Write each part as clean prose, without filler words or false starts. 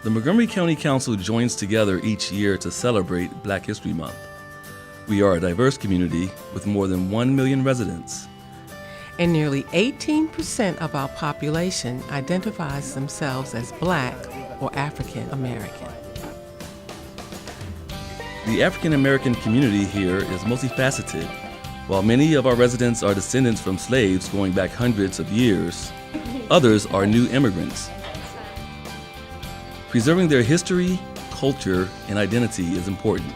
The Montgomery County Council joins together each year to celebrate Black History Month. We are a diverse community with more than 1 million residents. And nearly 18% of our population identifies themselves as Black or African American. The African American community here is multifaceted. While many of our residents are descendants from slaves going back hundreds of years, others are new immigrants. Preserving their history, culture, and identity is important,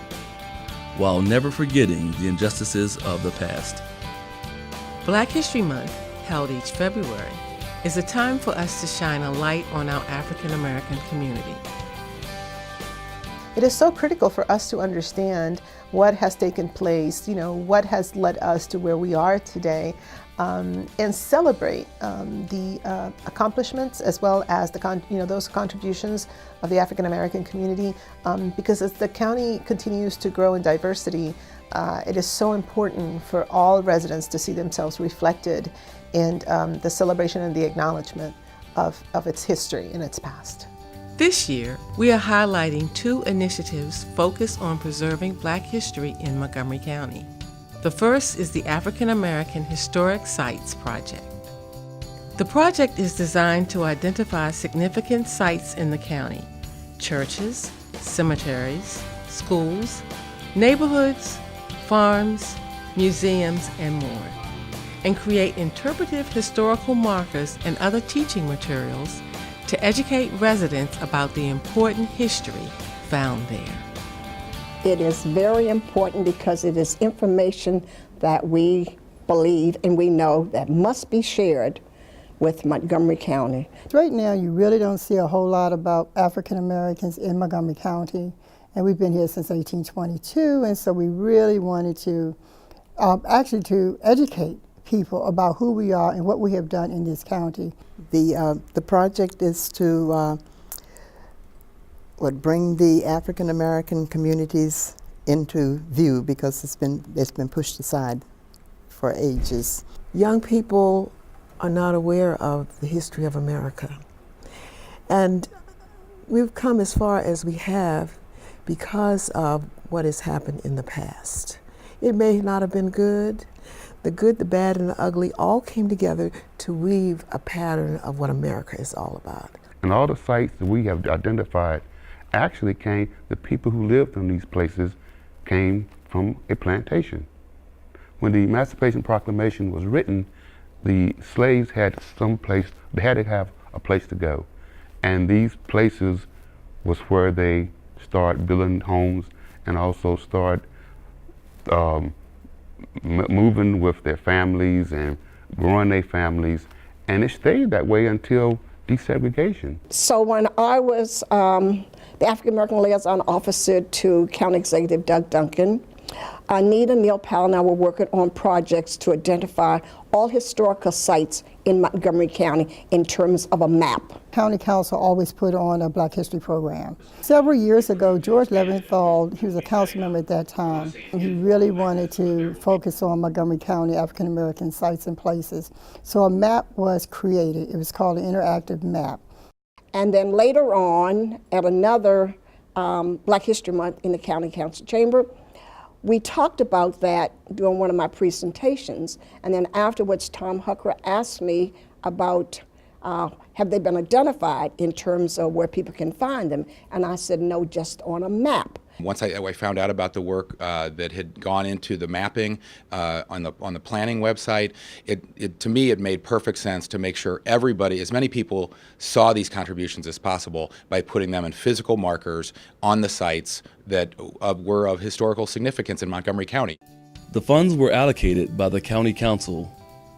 while never forgetting the injustices of the past. Black History Month, held each February, is a time for us to shine a light on our African American community. It is so critical for us to understand what has taken place, what has led us to where we are today, and celebrate the accomplishments as well as those contributions of the African American community. Because as the county continues to grow in diversity, it is so important for all residents to see themselves reflected in the celebration and the acknowledgement of its history and its past. This year, we are highlighting 2 initiatives focused on preserving Black history in Montgomery County. The first is the African American Historic Sites Project. The project is designed to identify significant sites in the county: churches, cemeteries, schools, neighborhoods, farms, museums, and more, and create interpretive historical markers and other teaching materials to educate residents about the important history found there. It is very important because it is information that we believe and we know that must be shared with Montgomery County. Right now, you really don't see a whole lot about African Americans in Montgomery County, and we've been here since 1822, and so we really wanted to to educate people about who we are and what we have done in this county. The project is to bring the African American communities into view, because it's been pushed aside for ages. Young people are not aware of the history of America, and we've come as far as we have because of what has happened in the past. It may not have been good. The good, the bad, and the ugly all came together to weave a pattern of what America is all about. And all the sites that we have identified actually the people who lived in these places came from a plantation. When the Emancipation Proclamation was written, the slaves had they had to have a place to go. And these places was where they start building homes and also start moving with their families and growing their families, and it stayed that way until desegregation. So when I was the African American Liaison Officer to County Executive Doug Duncan, Anita, Neil Powell, and I were working on projects to identify all historical sites in Montgomery County in terms of a map. County Council always put on a Black History program. Several years ago, George Leventhal, he was a council member at that time, and he really wanted to focus on Montgomery County African American sites and places. So a map was created. It was called an interactive map. And then later on, at another Black History Month in the County Council chamber, we talked about that during one of my presentations, and then afterwards Tom Hucker asked me about have they been identified in terms of where people can find them, and I said no, just on a map. Once I found out about the work that had gone into the mapping on the planning website, to me it made perfect sense to make sure everybody, as many people, saw these contributions as possible by putting them in physical markers on the sites that were of historical significance in Montgomery County. The funds were allocated by the County Council,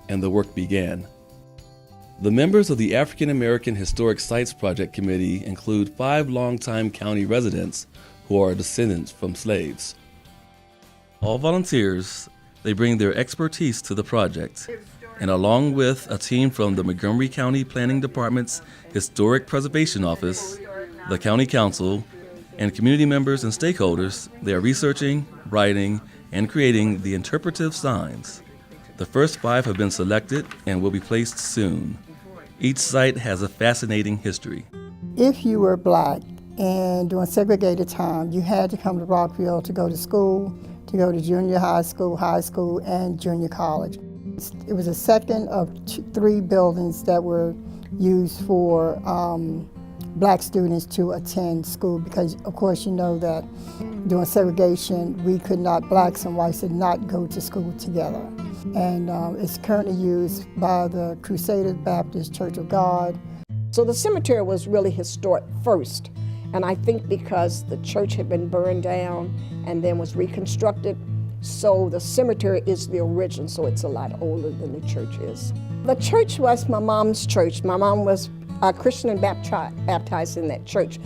and the work began. The members of the African American Historic Sites Project Committee include 5 longtime county residents who are descendants from slaves. All volunteers, they bring their expertise to the project, and along with a team from the Montgomery County Planning Department's Historic Preservation Office, the County Council, and community members and stakeholders, they are researching, writing, and creating the interpretive signs. The first 5 have been selected and will be placed soon. Each site has a fascinating history. If you were Black and during segregated time, you had to come to Rockville to go to school, to go to junior high school, and junior college. It was the second of three buildings that were used for black students to attend school, because of course you know that during segregation blacks and whites did not go to school together. And it's currently used by the Crusader Baptist Church of God. So the cemetery was really historic first, and I think because the church had been burned down and then was reconstructed, so the cemetery is the original, so it's a lot older than the church is. The church was my mom's church. My mom was a Christian and baptized in that church.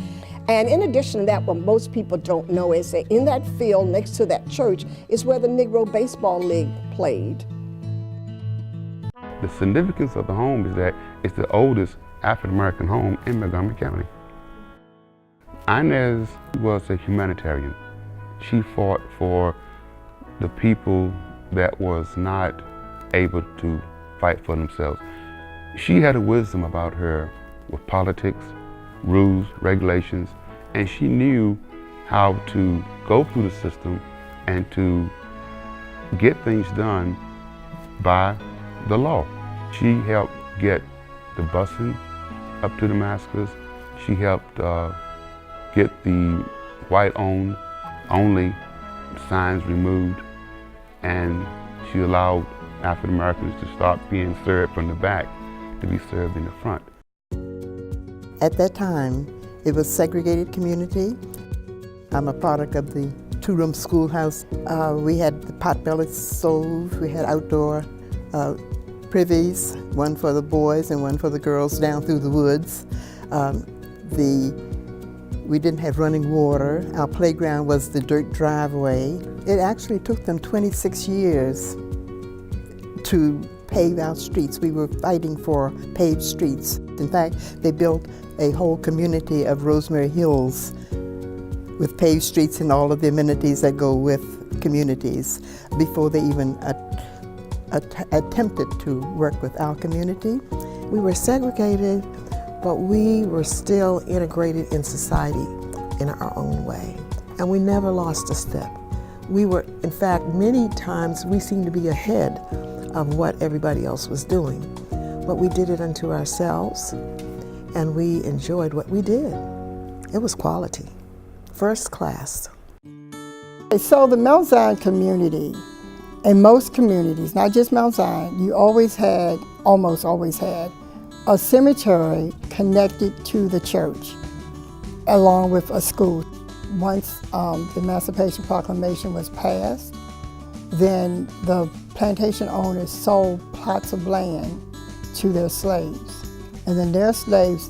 And in addition to that, what most people don't know is that in that field next to that church is where the Negro Baseball League played. The significance of the home is that it's the oldest African-American home in Montgomery County. Inez was a humanitarian. She fought for the people that was not able to fight for themselves. She had a wisdom about her with politics, rules, regulations, and she knew how to go through the system and to get things done by the law. She helped get the busing up to Damascus. She helped get the white-owned only signs removed, and she allowed African Americans to stop being served from the back to be served in the front. At that time, it was a segregated community. I'm a product of the two-room schoolhouse. We had the pot-bellied stove, we had outdoor privies, one for the boys and one for the girls down through the woods. We didn't have running water. Our playground was the dirt driveway. It actually took them 26 years to pave our streets. We were fighting for paved streets. In fact, they built a whole community of Rosemary Hills with paved streets and all of the amenities that go with communities before they even attempted to work with our community. We were segregated, but we were still integrated in society in our own way. And we never lost a step. We were, in fact, many times we seemed to be ahead of what everybody else was doing. But we did it unto ourselves, and we enjoyed what we did. It was quality, first class. So the Mount Zion community, in most communities, not just Mount Zion, you almost always had, a cemetery connected to the church, along with a school. Once the Emancipation Proclamation was passed, then the plantation owners sold plots of land to their slaves. And then their slaves,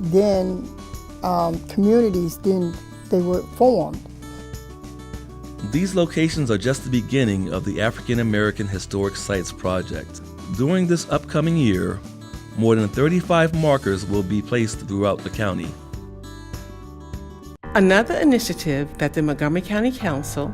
communities, they were formed. These locations are just the beginning of the African American Historic Sites Project. During this upcoming year, more than 35 markers will be placed throughout the county. Another initiative that the Montgomery County Council,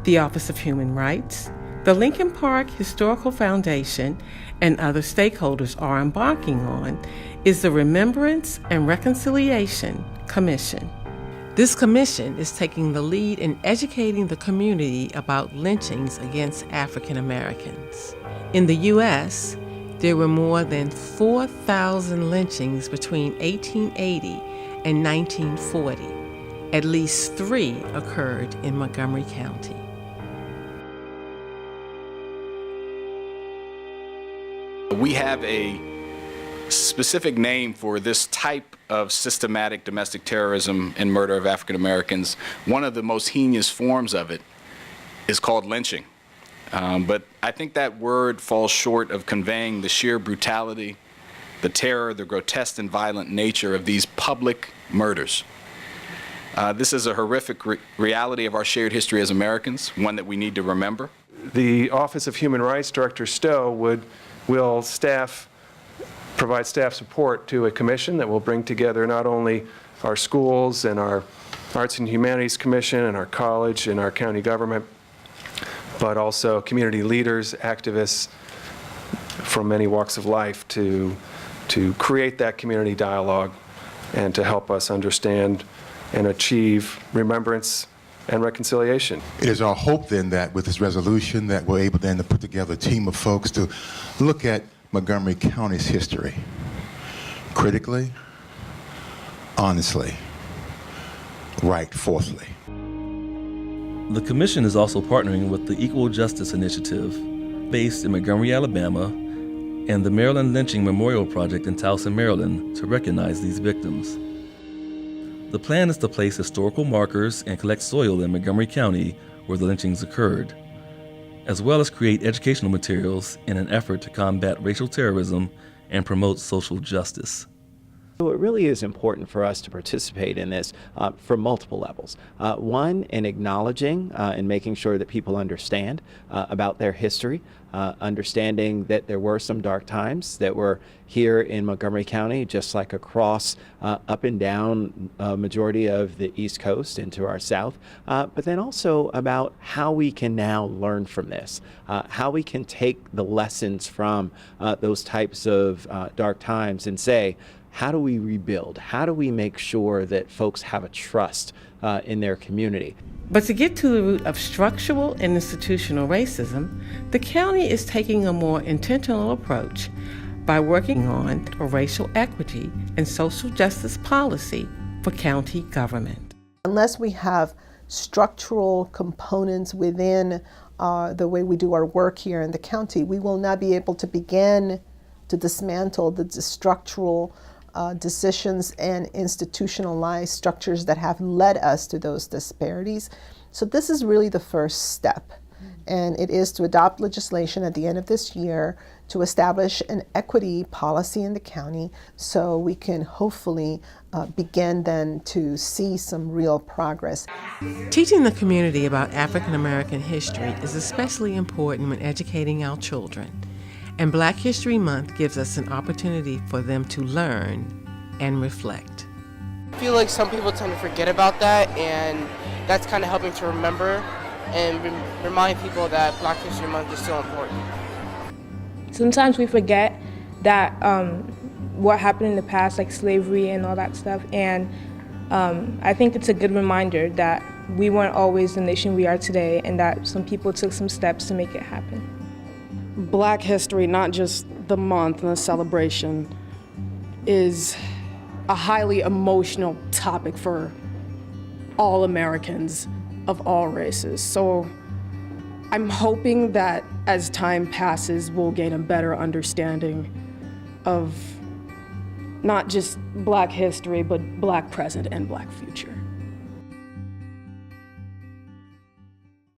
the Office of Human Rights, the Lincoln Park Historical Foundation, and other stakeholders are embarking on is the Remembrance and Reconciliation Commission. This commission is taking the lead in educating the community about lynchings against African Americans. In the U.S., there were more than 4,000 lynchings between 1880 and 1940. At least 3 occurred in Montgomery County. We have a specific name for this type of systematic domestic terrorism and murder of African Americans. One of the most heinous forms of it is called lynching. But I think that word falls short of conveying the sheer brutality, the terror, the grotesque and violent nature of these public murders. This is a horrific reality of our shared history as Americans, one that we need to remember. The Office of Human Rights, Director Stowe will provide staff support to a commission that will bring together not only our schools and our Arts and Humanities Commission and our college and our county government, but also community leaders, activists from many walks of life to create that community dialogue and to help us understand and achieve remembrance and reconciliation. It is our hope then that with this resolution that we're able then to put together a team of folks to look at Montgomery County's history critically, honestly, right forthly. The Commission is also partnering with the Equal Justice Initiative, based in Montgomery, Alabama, and the Maryland Lynching Memorial Project in Towson, Maryland, to recognize these victims. The plan is to place historical markers and collect soil in Montgomery County where the lynchings occurred, as well as create educational materials in an effort to combat racial terrorism and promote social justice. So it really is important for us to participate in this from multiple levels. One, in acknowledging and making sure that people understand about their history, understanding that there were some dark times that were here in Montgomery County, just like across up and down majority of the East Coast into our South, but then also about how we can now learn from this, how we can take the lessons from those types of dark times and say, how do we rebuild? How do we make sure that folks have a trust in their community? But to get to the root of structural and institutional racism, the county is taking a more intentional approach by working on a racial equity and social justice policy for county government. Unless we have structural components within the way we do our work here in the county, we will not be able to begin to dismantle the structural decisions and institutionalized structures that have led us to those disparities. So this is really the first step, and it is to adopt legislation at the end of this year to establish an equity policy in the county so we can hopefully begin then to see some real progress. Teaching the community about African American history is especially important when educating our children. And Black History Month gives us an opportunity for them to learn and reflect. I feel like some people tend to forget about that, and that's kind of helping to remember and remind people that Black History Month is still important. Sometimes we forget that what happened in the past, like slavery and all that stuff, and I think it's a good reminder that we weren't always the nation we are today, and that some people took some steps to make it happen. Black history, not just the month and the celebration, is a highly emotional topic for all Americans of all races. So I'm hoping that as time passes, we'll gain a better understanding of not just Black history, but Black present and Black future.